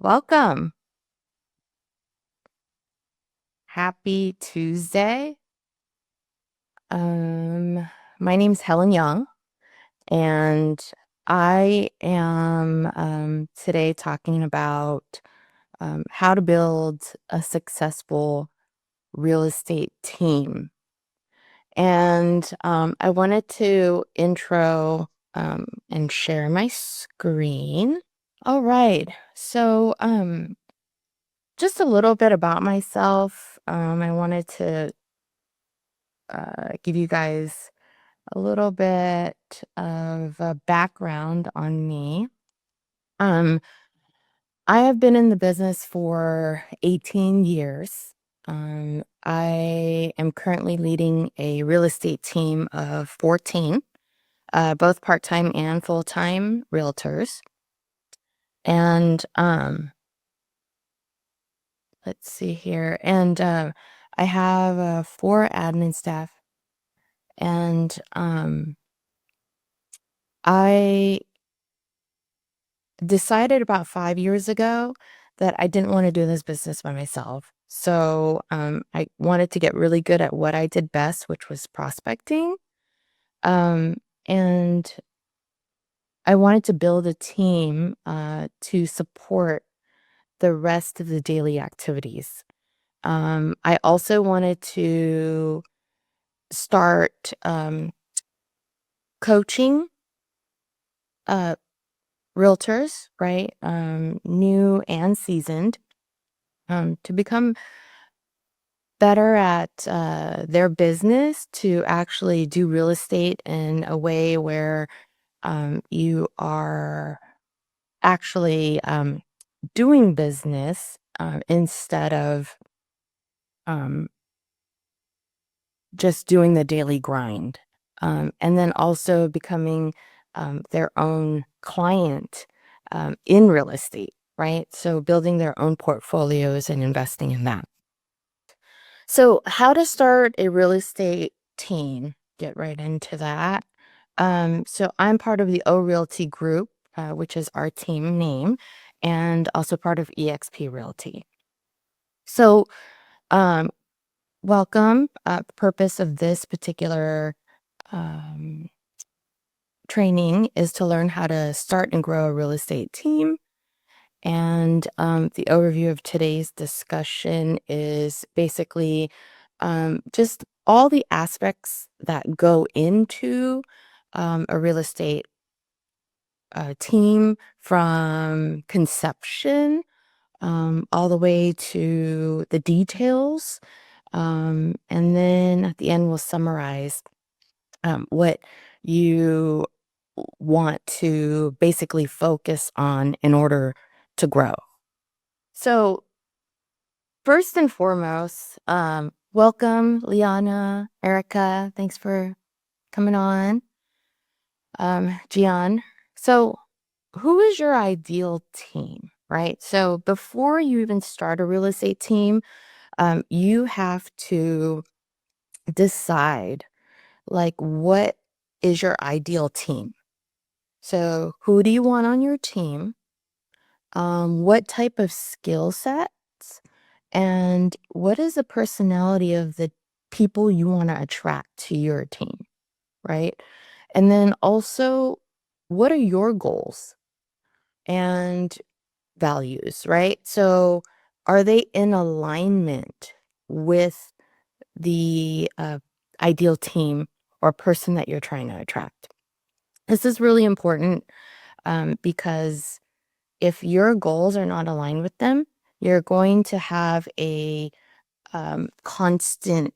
Welcome. Happy Tuesday. Um, my name's Helen Yong, and I am today talking about how to build a successful real estate team. And I wanted to intro and share my screen. All right. So, just a little bit about myself. I wanted to give you guys a little bit of a background on me. Um, I have been in the business for 18 years. I am currently leading a real estate team of 14, both part-time and full-time realtors. And let's see here. And I have 4 admin staff. And I decided about 5 years ago that I didn't want to do this business by myself. So I wanted to get really good at what I did best, which was prospecting. Um, and I wanted to build a team to support the rest of the daily activities. I also wanted to start coaching uh, realtors, right? New and seasoned, to become better at their business, to actually do real estate in a way where you are actually doing business instead of um, just doing the daily grind. And then also becoming their own client in real estate, right? So building their own portfolios and investing in that. So, how to start a real estate team? Get right into that. So I'm part of the O Realty Group, which is our team name, and also part of EXP Realty. So, um, welcome. Purpose of this particular um, training is to learn how to start and grow a real estate team. And the overview of today's discussion is basically just all the aspects that go into a real estate team, from conception all the way to the details. And then at the end, we'll summarize what you want to basically focus on in order to grow. So, first and foremost, welcome, Liana, Erica. Thanks for coming on. Gian. So, who is your ideal team, right? So, before you even start a real estate team, you have to decide, like, what is your ideal team? So, who do you want on your team? What type of skill sets? And what is the personality of the people you want to attract to your team, right? And then also, what are your goals and values, right? So, are they in alignment with the ideal team or person that you're trying to attract? This is really important because if your goals are not aligned with them, you're going to have a constant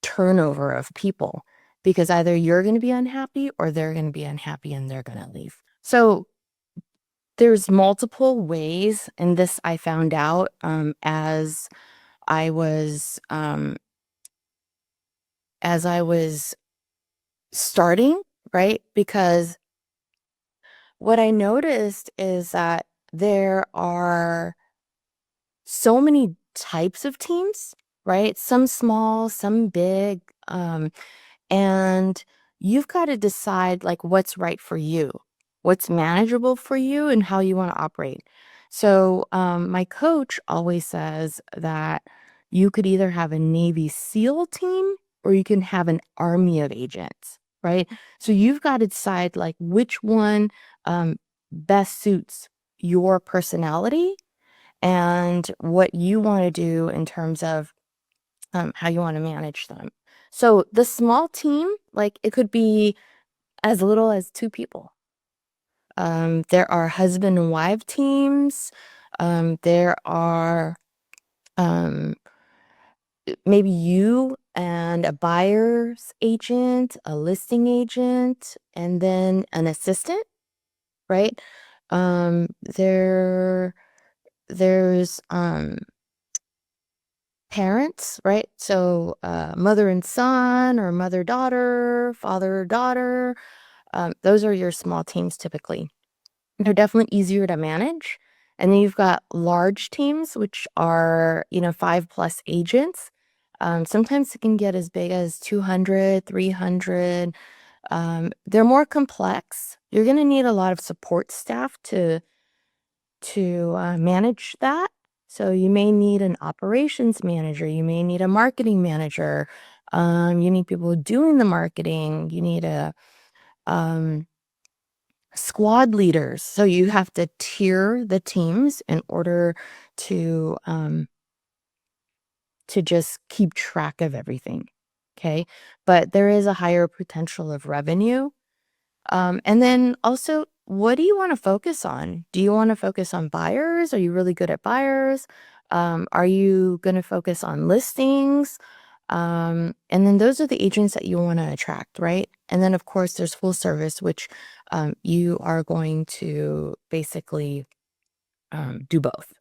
turnover of people, because either you're going to be unhappy or they're going to be unhappy and they're going to leave. So there's multiple ways, and this I found out as I was starting, right? Because what I noticed is that there are so many types of teams, right? Some small, some big. And you've got to decide, like, what's right for you, what's manageable for you, and how you want to operate. So, my coach always says that you could either have a Navy SEAL team or you can have an army of agents, right? So you've got to decide like which one best suits your personality and what you want to do in terms of how you want to manage them. So the small team, like it could be as little as 2 people. There are husband and wife teams. There are um, maybe you and a buyer's agent, a listing agent, and then an assistant, right? There's parents, right? So mother and son, or mother daughter, father daughter. Those are your small teams typically. They're definitely easier to manage. And then you've got large teams, which are, 5+ agents. Sometimes it can get as big as 200, 300. They're more complex. You're going to need a lot of support staff to manage that. So you may need an operations manager. You may need a marketing manager. You need people doing the marketing. You need a um, squad leaders. So you have to tier the teams in order to um, to just keep track of everything. Okay. But there is a higher potential of revenue. And then also, what do you want to focus on? Do you want to focus on buyers? Are you really good at buyers? Are you going to focus on listings? And then those are the agents that you want to attract, right? And then, of course, there's full service, which you are going to basically do both.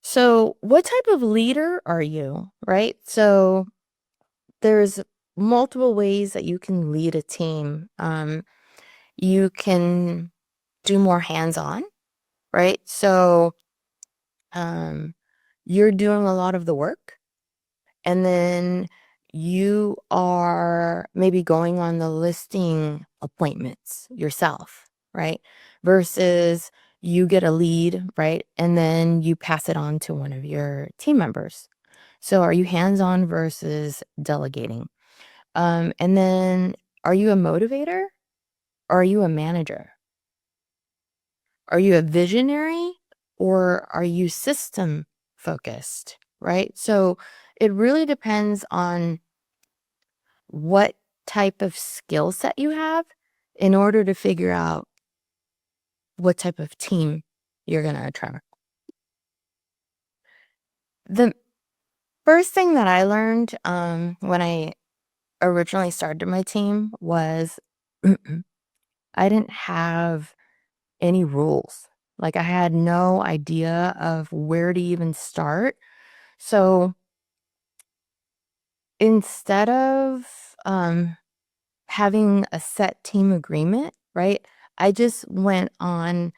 So, what type of leader are you, right? So, there's multiple ways that you can lead a team. You can do more hands-on, right? So, um, you're doing a lot of the work, and then you are maybe going on the listing appointments yourself, right? Versus you get a lead, right? And then you pass it on to one of your team members. So are you hands-on versus delegating? And then are you a motivator or are you a manager? Are you a visionary or are you system focused, right? So it really depends on what type of skill set you have in order to figure out what type of team you're going to attract. The first thing that I learned when I originally started my team was I didn't have any rules. Like I had no idea of where to even start. So instead of having a set team agreement, right? I just went on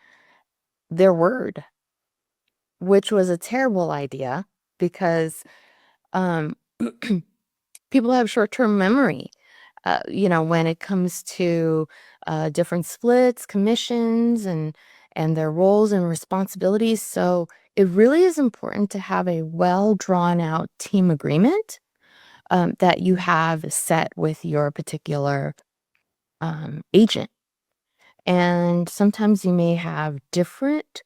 their word, which was a terrible idea because um, people have short-term memory. When it comes to different splits, commissions, and their roles and responsibilities. So it really is important to have a well drawn out team agreement that you have set with your particular agent. And sometimes you may have different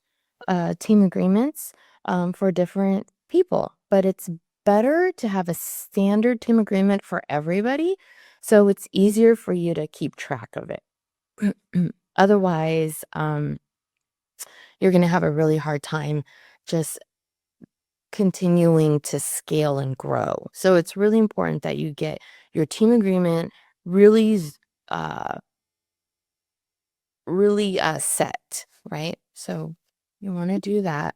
team agreements for different people, but it's better to have a standard team agreement for everybody so it's easier for you to keep track of it. Otherwise, you're going to have a really hard time just continuing to scale and grow. So it's really important that you get your team agreement really uh, really set, right? So you want to do that.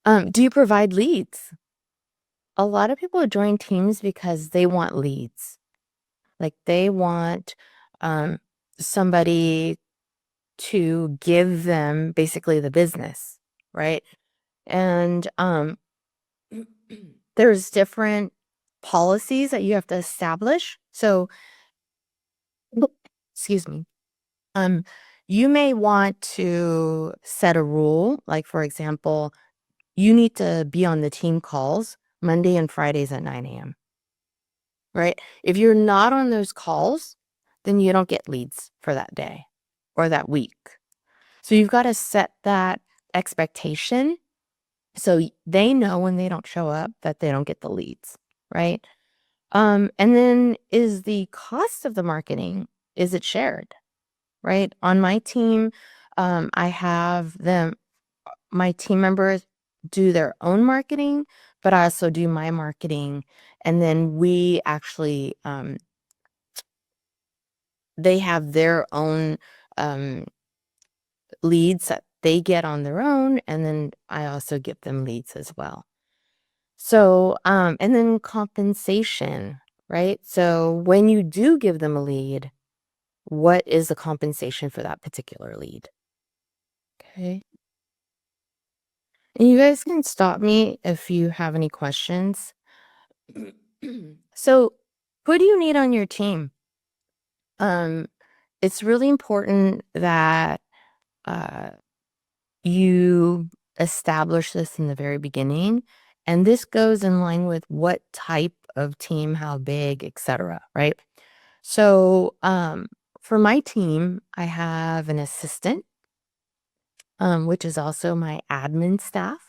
Do you provide leads? A lot of people join teams because they want leads. Like they want um, somebody to give them basically the business, right? And there's different policies that you have to establish. So, excuse me. Um, You may want to set a rule, like, for example, you need to be on the team calls Monday and Fridays at 9 a.m., right? If you're not on those calls, then you don't get leads for that day or that week. So you've got to set that expectation so they know when they don't show up that they don't get the leads, right? And then is the cost of the marketing, is it shared, right? On my team, I have my team members do their own marketing, but I also do my marketing. And then we actually, they have their own leads that they get on their own. And then I also give them leads as well. So, and then compensation, right? So when you do give them a lead, what is the compensation for that particular lead? Okay. And you guys can stop me if you have any questions. So, who do you need on your team? Um, it's really important that uh, you establish this in the very beginning, and this goes in line with what type of team, how big, etc. Right? So, for my team, I have an assistant, which is also my admin staff,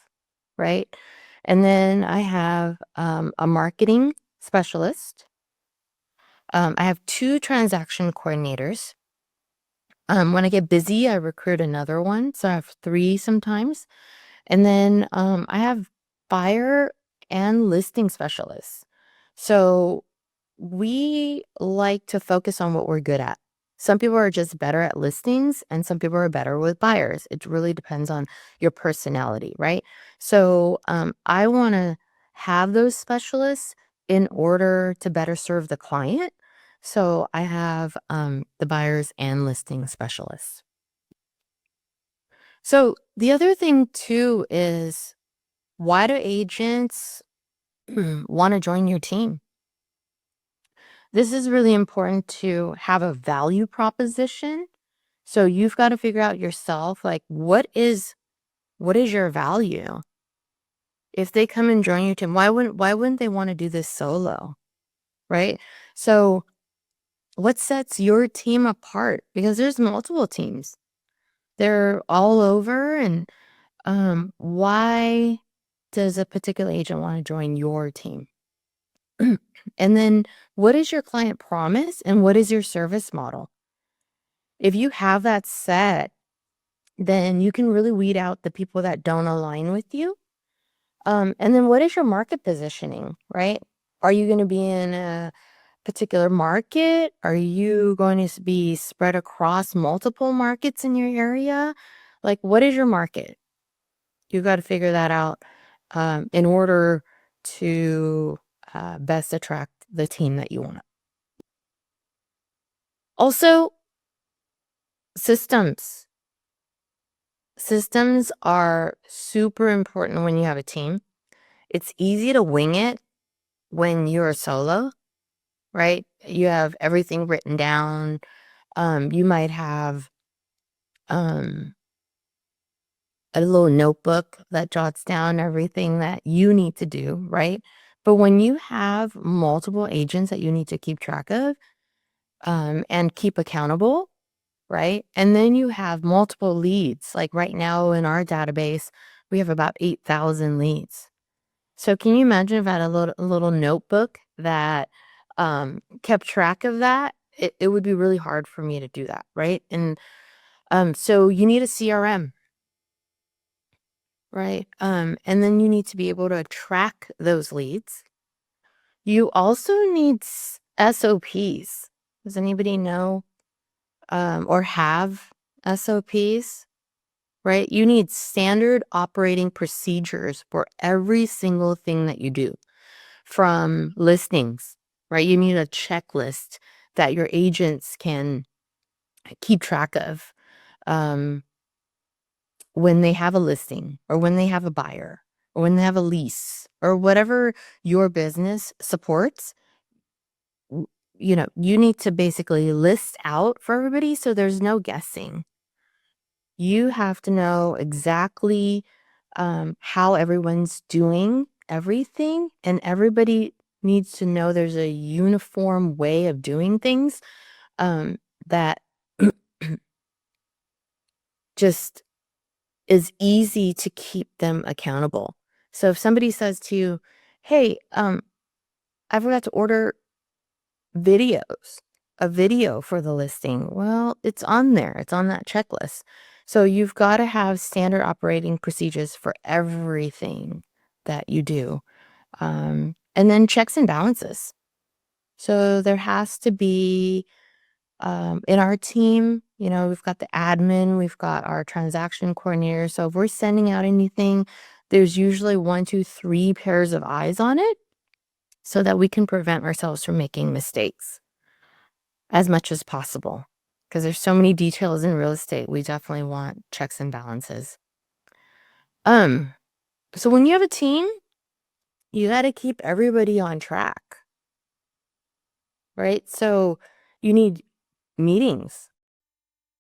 right? And then I have a marketing specialist. I have 2 transaction coordinators. When I get busy, I recruit another one, so I have 3 sometimes. And then I have buyer and listing specialists. So we like to focus on what we're good at. Some people are just better at listings and some people are better with buyers. It really depends on your personality, right? So I want to have those specialists in order to better serve the client. So I have the buyers and listing specialists. So the other thing too is, why do agents want to join your team? This is really important to have a value proposition. So you've got to figure out yourself, like, what is your value? If they come and join your team, why wouldn't they want to do this solo? Right? So what sets your team apart? Because there's multiple teams. They're all over, and why does a particular agent want to join your team? And then what is your client promise and what is your service model? If you have that set, then you can really weed out the people that don't align with you. And then what is your market positioning, right? Are you going to be in a particular market? Are you going to be spread across multiple markets in your area? Like, what is your market? You got to figure that out in order to best attract the team that you want. Also, systems. Systems are super important when you have a team. It's easy to wing it when you're solo, right? You have everything written down. You might have um, a little notebook that jots down everything that you need to do, right? But when you have multiple agents that you need to keep track of and keep accountable, right? And then you have multiple leads. Like right now in our database, we have about 8,000 leads. So can you imagine if I had a little notebook that kept track of that? It would be really hard for me to do that, right? And so you need a CRM, right? And then you need to be able to track those leads. You also need SOPs. Does anybody know or have SOPs? Right? You need standard operating procedures for every single thing that you do, from listings, right? You need a checklist that your agents can keep track of when they have a listing or when they have a buyer or when they have a lease or whatever your business supports. You know, you need to basically list out for everybody so there's no guessing. You have to know exactly how everyone's doing everything, and everybody needs to know there's a uniform way of doing things that just is easy to keep them accountable. So if somebody says to you, "Hey, I forgot to order videos, a video for the listing." Well, it's on there. It's on that checklist. So you've got to have standard operating procedures for everything that you do. And then checks and balances. So there has to be in our team, we've got the admin, we've got our transaction coordinator. So if we're sending out anything, there's usually 1, 2, 3 pairs of eyes on it so that we can prevent ourselves from making mistakes as much as possible. Because there's so many details in real estate, we definitely want checks and balances. Um, so when you have a team, you got to keep everybody on track, right? So you need meetings.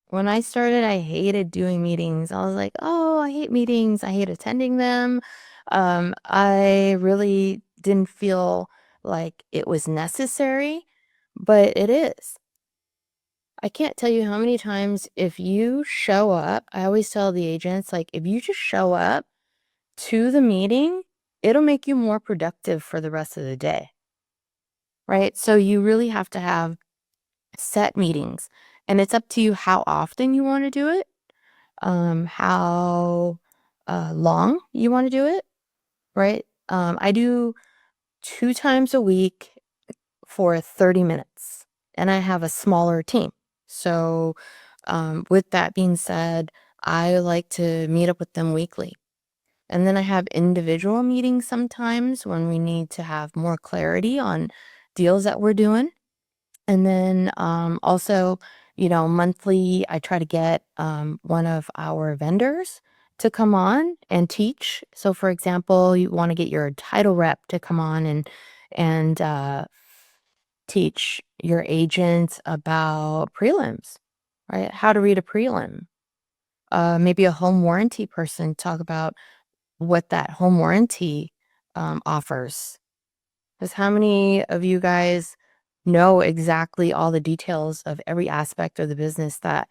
When I started, I hated doing meetings. I was like, oh, I hate meetings. I hate attending them. I really didn't feel like it was necessary, but it is. I can't tell you how many times if you show up, I always tell the agents, like, if you just show up to the meeting, it'll make you more productive for the rest of the day, right? So you really have to have set meetings, and it's up to you how often you want to do it, how long you want to do it, right? I do 2 times a week for 30 minutes, and I have a smaller team. So, with that being said, I like to meet up with them weekly. And then I have individual meetings sometimes when we need to have more clarity on deals that we're doing. And then also, monthly, I try to get one of our vendors to come on and teach. So, for example, you want to get your title rep to come on and teach your agents about prelims, right? How to read a prelim. Maybe a home warranty person talk about what that home warranty offers. Because how many of you guys know exactly all the details of every aspect of the business that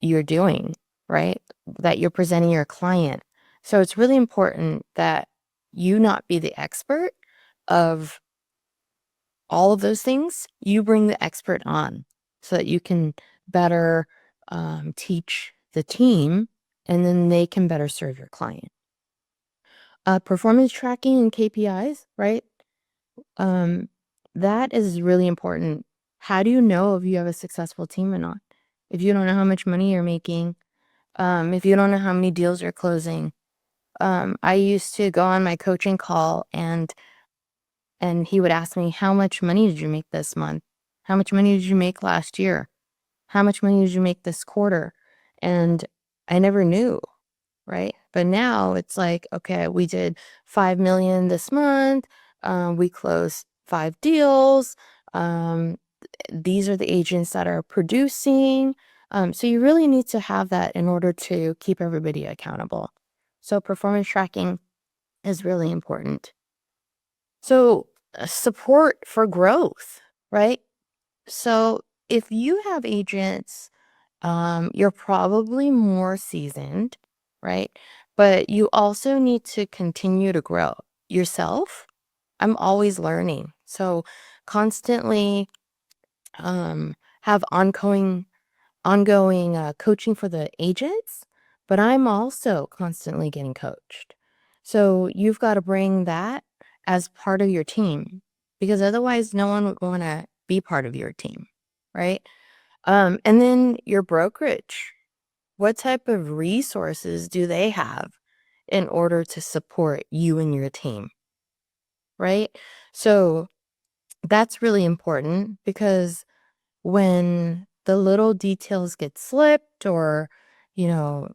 you're doing, right? That you're presenting your client. So it's really important that you not be the expert of all of those things. You bring the expert on so that you can better teach the team, and then they can better serve your client. Performance tracking and KPIs, right? Um, that is really important. How do you know if you have a successful team or not? If you don't know how much money you're making, if you don't know how many deals you're closing. I used to go on my coaching call and he would ask me, how much money did you make this month? How much money did you make last year? How much money did you make this quarter? And I never knew, right? But now it's like, okay, we did 5 million this month. We closed 5 deals. Um, these are the agents that are producing. So you really need to have that in order to keep everybody accountable. So performance tracking is really important. So support for growth, right? So if you have agents, you're probably more seasoned, right? But you also need to continue to grow yourself. I'm always learning. So constantly have ongoing coaching for the agents, but I'm also constantly getting coached. So you've got to bring that as part of your team because otherwise no one would want to be part of your team, right? And then your brokerage. What type of resources do they have in order to support you and your team, right? So that's really important because when the little details get slipped or, you know,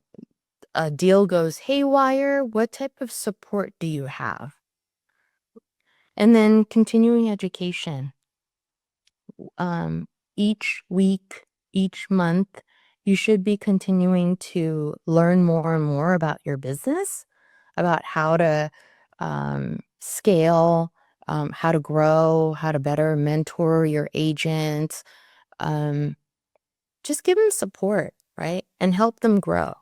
a deal goes haywire, what type of support do you have? And then continuing education. Um, each week, each month, you should be continuing to learn more and more about your business, about how to scale, how to grow, how to better mentor your agents. Um, just give them support, right? And help them grow.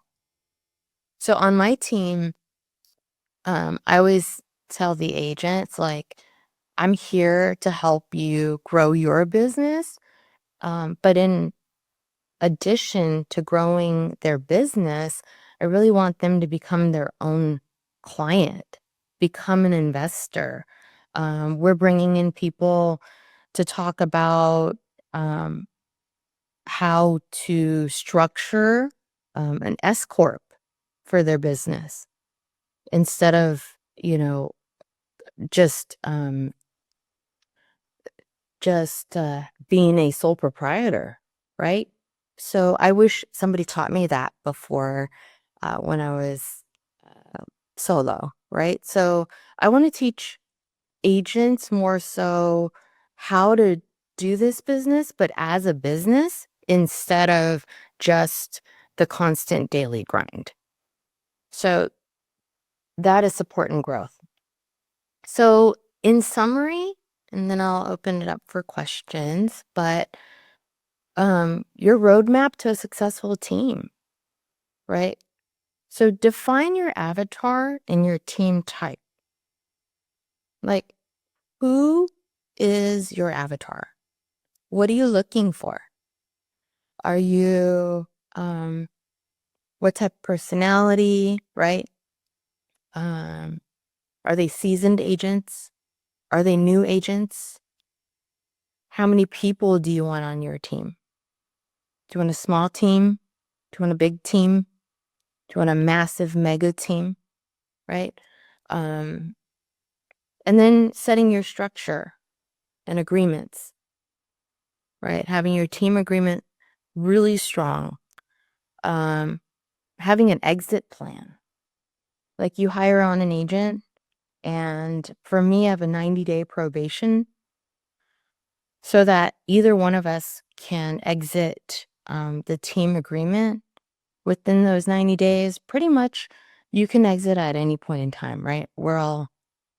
So on my team, I always tell the agents, like, I'm here to help you grow your business. But in addition to growing their business, I really want them to become their own client, become an investor. We're bringing in people to talk about um, how to structure an S corp for their business instead of, just being a sole proprietor, right? So I wish somebody taught me that before when I was solo, right? So I want to teach agents more so how to do this business, but as a business instead of just the constant daily grind. So that is support and growth. So in summary, and then I'll open it up for questions, but your roadmap to a successful team, right? So define your avatar and your team type. Like, who is your avatar? What are you looking for? Are you, what type of personality, right? Are they seasoned agents? Are they new agents? How many people do you want on your team? Do you want a small team? Do you want a big team? Do you want a massive mega team? Right? Um, and then setting your structure and agreements, right? Having your team agreement really strong. Having an exit plan. Like you hire on an agent, and for me, I have a 90-day probation so that either one of us can exit the team agreement within those 90 days. Pretty much you can exit at any point in time, right? We're all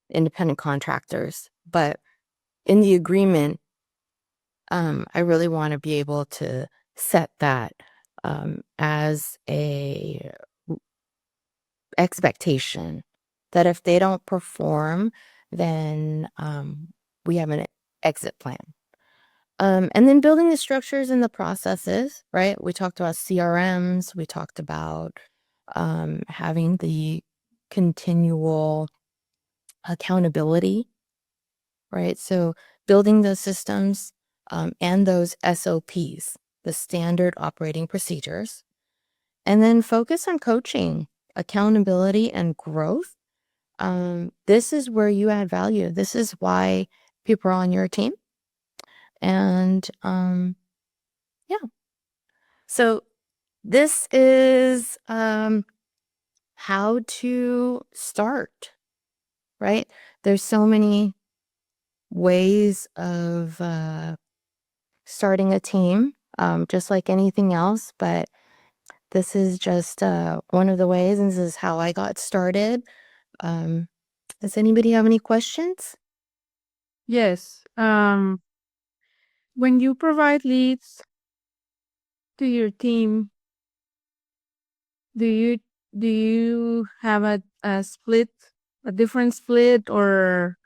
independent contractors, but in the agreement, I really want to be able to set that as a expectation that if they don't perform, then we have an exit plan. And then building the structures and the processes, right? We talked about CRMs. We talked about having the continual accountability, right? So building those systems and those SOPs, the standard operating procedures, and then focus on coaching, accountability, and growth. This is where you add value. This is why people are on your team. And yeah, so this is how to start, right? There's so many ways of starting a team, just like anything else, but this is just one of the ways, and this is how I got started. Um, does anybody have any questions? Yes. When you provide leads to your team, do you do you have a split, a different split, or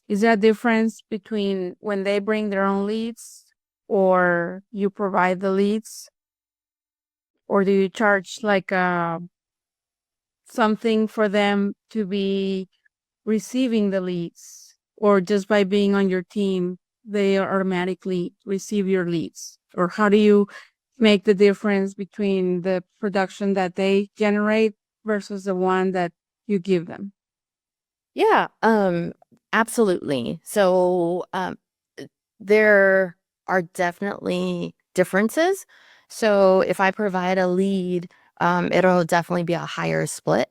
is there a difference between when they bring their own leads or you provide the leads, or do you charge like something for them to be receiving the leads, or just by being on your team they automatically receive your leads? Or how do you make the difference between the production that they generate versus the one that you give them? Yeah, absolutely. So there are definitely differences. So if I provide a lead, it'll definitely be a higher split.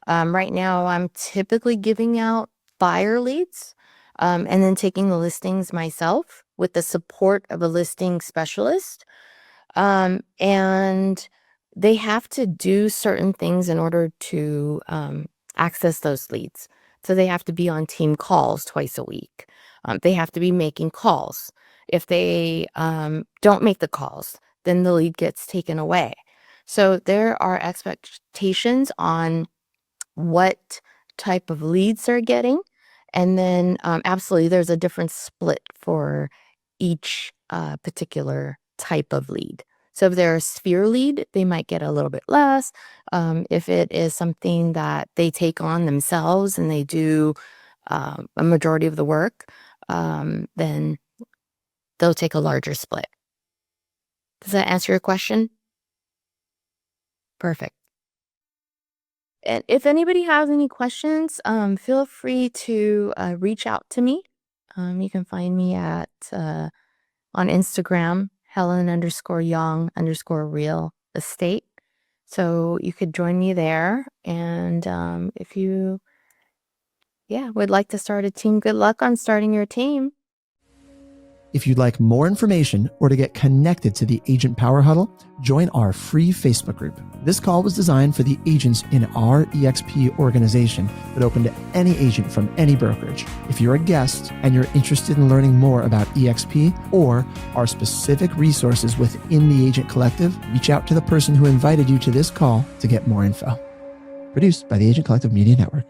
Right now, I'm typically giving out buyer leads and then taking the listings myself with the support of a listing specialist. And they have to do certain things in order to access those leads. So they have to be on team calls twice a week. They have to be making calls. If they don't make the calls, then the lead gets taken away. So there are expectations on what type of leads they're getting. And then absolutely, there's a different split for each particular type of lead. So if they're a sphere lead, they might get a little bit less. If it is something that they take on themselves and they do a majority of the work, then they'll take a larger split. Does that answer your question? Perfect. And if anybody has any questions, feel free to reach out to me. You can find me at on Instagram, Helen_Yong_real estate. So you could join me there. And if you, would like to start a team, good luck on starting your team. If you'd like more information or to get connected to the Agent Power Huddle, join our free Facebook group. This call was designed for the agents in our EXP organization, but open to any agent from any brokerage. If you're a guest and you're interested in learning more about EXP or our specific resources within the Agent Collective, reach out to the person who invited you to this call to get more info. Produced by the Agent Collective Media Network.